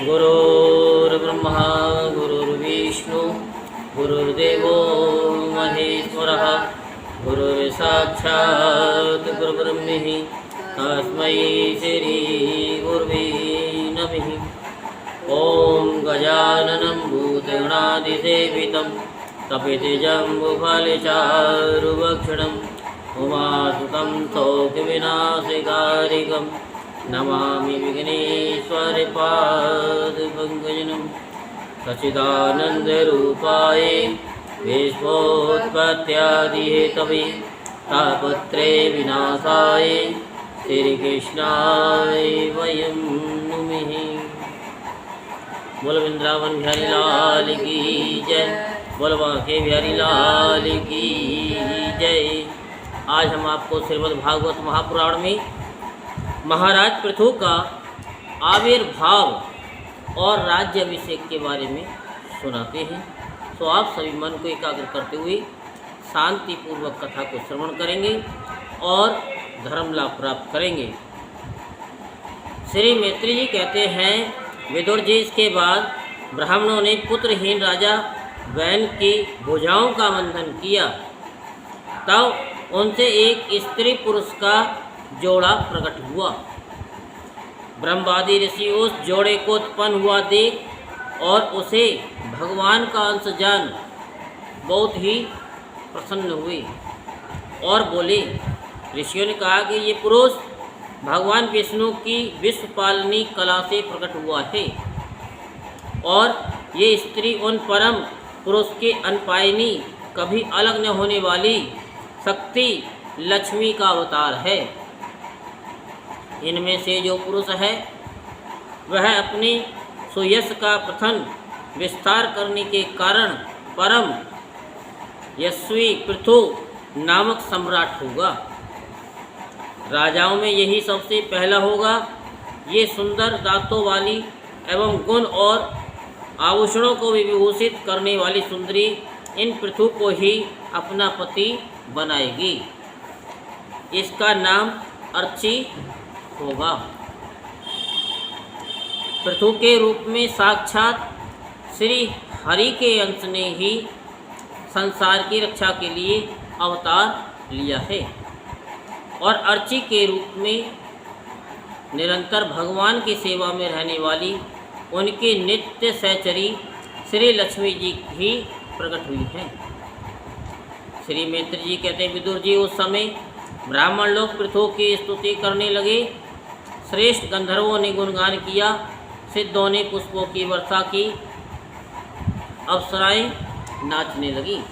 गुरुर्ब्रह्मा गुरुर्विष्णु गुरुर्देवो महेश्वरः गुरुर्साक्षात् परब्रह्म तस्मै श्री गुरुवे नमः। ॐ गजाननं भूतगणाधिसेवितं कपितजम्बुफलचारुभक्षणम् उमासुतं सौख्यविनाशकारिकं नमामि विघ्नेश्वरपादपङ्कजं सच्चिदानन्दरूपाय विश्वोत्पत्त्यादिहेतवे तापत्रे विनाशाय श्रीकृष्णाय वयं नुमः। बोल वृंदावन बिहारी लाल की जय, बोल बांके बिहारी लाल की जय। आज हम आपको श्रीमद् भागवत महापुराण में महाराज पृथु का आविर्भाव और राज्याभिषेक के बारे में सुनाते हैं। तो आप सभी मन को एकाग्र करते हुए शांतिपूर्वक कथा को श्रवण करेंगे और धर्म लाभ प्राप्त करेंगे। श्री मैत्री जी कहते हैं, विदुर जी, इसके बाद ब्राह्मणों ने पुत्रहीन राजा वैन की भुजाओं का बंधन किया। तब उनसे एक स्त्री पुरुष का जोड़ा प्रकट हुआ। ब्रह्मादि ऋषि उस जोड़े को उत्पन्न हुआ देख और उसे भगवान का अंश जान बहुत ही प्रसन्न हुए और बोले। ऋषियों ने कहा कि ये पुरुष भगवान विष्णु की विश्व पालनी कला से प्रकट हुआ है और ये स्त्री उन परम पुरुष के अनपायनी कभी अलग न होने वाली शक्ति लक्ष्मी का अवतार है। इनमें से जो पुरुष है वह अपने सुयश का प्रथम विस्तार करने के कारण परम यशस्वी पृथु नामक सम्राट होगा। राजाओं में यही सबसे पहला होगा। ये सुंदर दांतों वाली एवं गुण और आभूषणों को विभूषित करने वाली सुंदरी इन पृथु को ही अपना पति बनाएगी। इसका नाम अर्ची होगा। पृथु के रूप में साक्षात श्री हरि के अंश ने ही संसार की रक्षा के लिए अवतार लिया है और अर्ची के रूप में निरंतर भगवान की सेवा में रहने वाली उनकी नित्य सहचरी श्री लक्ष्मी जी ही प्रकट हुई हैं। श्री मैत्री जी कहते हैं, विदुर जी, उस समय ब्राह्मण लोग पृथु की स्तुति करने लगे। श्रेष्ठ गंधर्वों ने गुणगान किया, सिद्धों ने पुष्पों की वर्षा की, अप्सराएं नाचने लगी।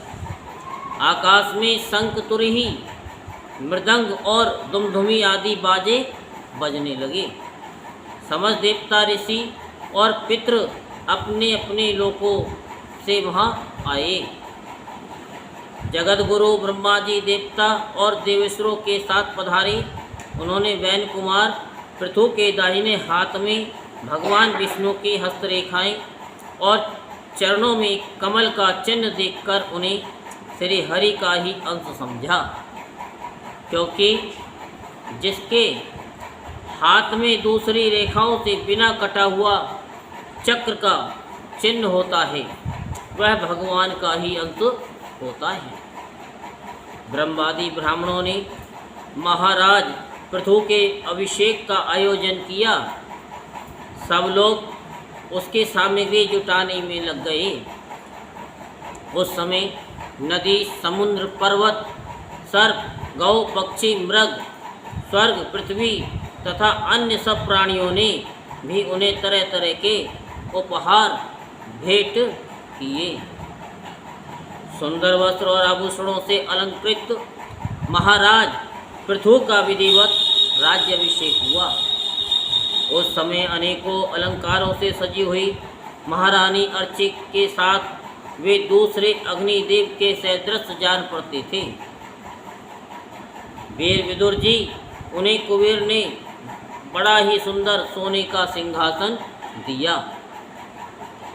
आकाश में शंख, तुरही, मृदंग और दुमधुमी आदि बाजे बजने लगे। समस्त देवता, ऋषि और पितृ अपने अपने लोकों से वहाँ आए। जगत गुरु ब्रह्मा जी देवता और देवेश्वरों के साथ पधारे। उन्होंने वैन कुमार पृथु के दाहिने हाथ में भगवान विष्णु की हस्तरेखाएं और चरणों में कमल का चिन्ह देखकर उन्हें श्री हरि का ही अंश समझा, क्योंकि जिसके हाथ में दूसरी रेखाओं से बिना कटा हुआ चक्र का चिन्ह होता है वह भगवान का ही अंश होता है। ब्रह्मादि ब्राह्मणों ने महाराज पृथु के अभिषेक का आयोजन किया। सब लोग उसकी सामग्री जुटाने में लग गए। उस समय नदी, समुद्र, पर्वत, सर्प, गौ, पक्षी, मृग, स्वर्ग, पृथ्वी तथा अन्य सब प्राणियों ने भी उन्हें तरह तरह के उपहार भेंट किए। सुंदर वस्त्र और आभूषणों से अलंकृत महाराज पृथु का विधिवत राज्याभिषेक हुआ। उस समय अनेकों अलंकारों से सजी हुई महारानी अर्ची के साथ वे दूसरे अग्निदेव के सदृश जान पड़ते थे। वीर विदुर जी, उन्हें कुबेर ने बड़ा ही सुंदर सोने का सिंहासन दिया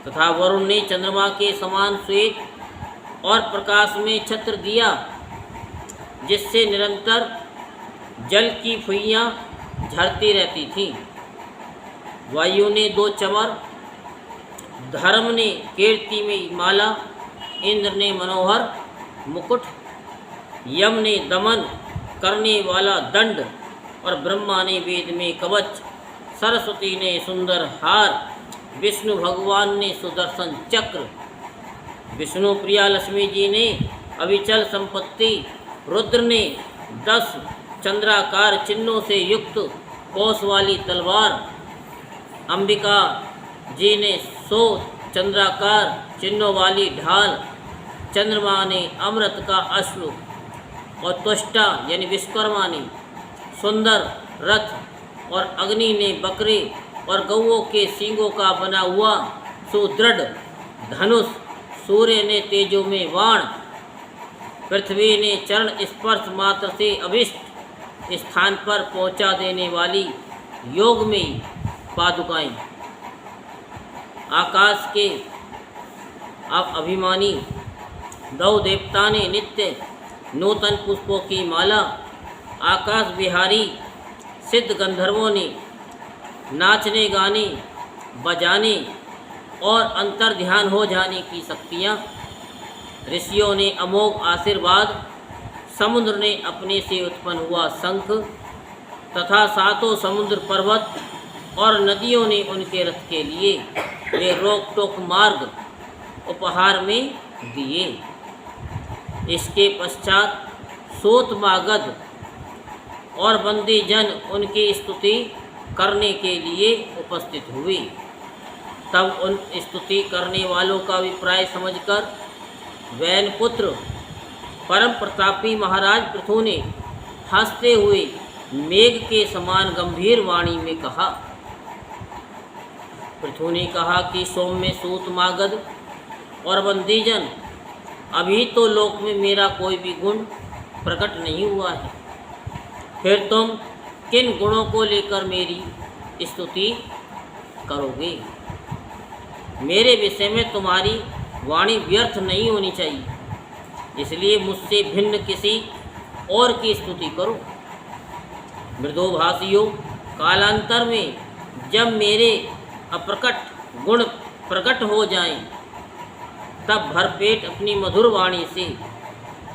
तथा वरुण ने चंद्रमा के समान श्वेत और प्रकाश में छत्र दिया, जिससे निरंतर जल की फुइयाँ झरती रहती थीं। वायु ने 2 चमर धर्म ने कीर्ति में माला, इंद्र ने मनोहर मुकुट, यम ने दमन करने वाला दंड और ब्रह्मा ने वेद में कवच, सरस्वती ने सुंदर हार, विष्णु भगवान ने सुदर्शन चक्र, विष्णु प्रिया लक्ष्मी जी ने अविचल संपत्ति, रुद्र ने 10 चंद्राकार चिन्हों से युक्त कोस वाली तलवार, अंबिका जी ने 100 चंद्राकार चिन्हों वाली ढाल, चंद्रमा ने अमृत का अश्रु और त्वष्टा यानी विश्वकर्मा ने सुंदर रथ और अग्नि ने बकरे और गौओं के सींगों का बना हुआ सुदृढ़ धनुष, सूर्य ने तेजो में बाण, पृथ्वी ने चरण स्पर्श मात्र से अभिष्ट स्थान पर पहुंचा देने वाली योग में पादुकाएं, आकाश के अब अभिमानी दो देवता ने नित्य नूतन पुष्पों की माला, आकाश बिहारी सिद्ध गंधर्वों ने नाचने गाने बजाने और अंतर ध्यान हो जाने की शक्तियाँ, ऋषियों ने अमोघ आशीर्वाद, समुद्र ने अपने से उत्पन्न हुआ शंख तथा 7 समुद्र पर्वत और नदियों ने उनके रथ के लिए वे रोक टोक मार्ग उपहार में दिए। इसके पश्चात सोतमागध और बंदी जन उनकी स्तुति करने के लिए उपस्थित हुए। तब उन स्तुति करने वालों का अभिप्राय समझकर वैनपुत्र परम प्रतापी महाराज पृथु ने हंसते हुए मेघ के समान गंभीर वाणी में कहा। पृथु ने कहा कि सौम्य सूतमागध और बंदीजन, अभी तो लोक में मेरा कोई भी गुण प्रकट नहीं हुआ है, फिर तुम किन गुणों को लेकर मेरी स्तुति करोगे? मेरे विषय में तुम्हारी वाणी व्यर्थ नहीं होनी चाहिए, इसलिए मुझसे भिन्न किसी और की स्तुति करो। मृदोभाषियों, कालांतर में जब मेरे अप्रकट गुण प्रकट हो जाएं, तब भरपेट अपनी मधुर वाणी से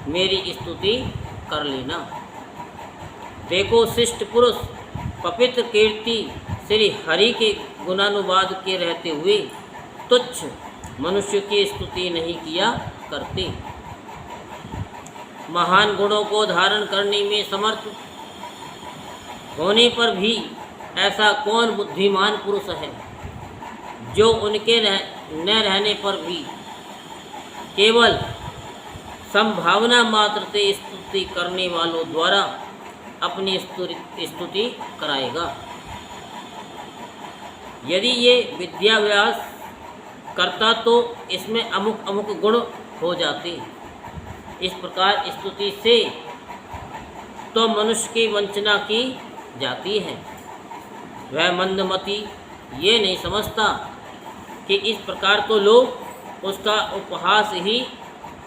मेरी स्तुति कर लेना। देखो, शिष्ट पुरुष पवित्र कीर्ति श्री हरि के गुणानुवाद के रहते हुए तुच्छ मनुष्य की स्तुति नहीं किया करते। महान गुणों को धारण करने में समर्थ होने पर भी ऐसा कौन बुद्धिमान पुरुष है जो उनके न रहने पर भी केवल संभावना मात्र से स्तुति करने वालों द्वारा अपनी स्तुति कराएगा। यदि ये विद्याभ्यास करता तो इसमें अमुक अमुक गुण हो जाते। इस प्रकार स्तुति से तो मनुष्य की वंचना की जाती है। वह मंदमती ये नहीं समझता कि इस प्रकार तो लोग उसका उपहास ही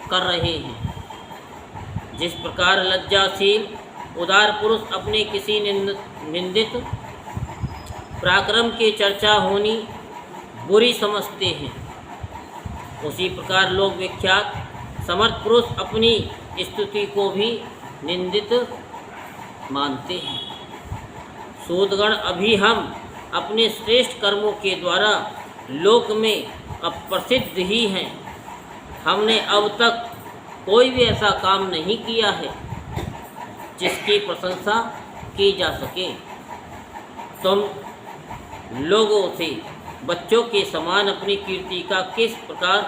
कर रहे हैं। जिस प्रकार लज्जाशील उदार पुरुष अपने किसी निंदित पराक्रम की चर्चा होनी बुरी समझते हैं, उसी प्रकार लोग विख्यात समर्थ पुरुष अपनी स्तुति को भी निंदित मानते हैं। सूदगण, अभी हम अपने श्रेष्ठ कर्मों के द्वारा लोक में अप्रसिद्ध ही हैं। हमने अब तक कोई भी ऐसा काम नहीं किया है जिसकी प्रशंसा की जा सके। तुम लोगों से बच्चों के समान अपनी कीर्ति का किस प्रकार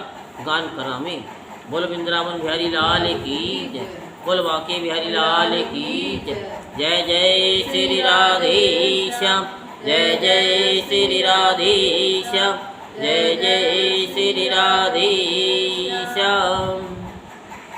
गान करावें। बोल वृंदावन बिहारी लाल की जय, बोल बांके बिहारी लाल की जय। जय जय श्री राधे श्याम, जय जय श्री राधे श्याम, जय जय श्री राधे श्याम।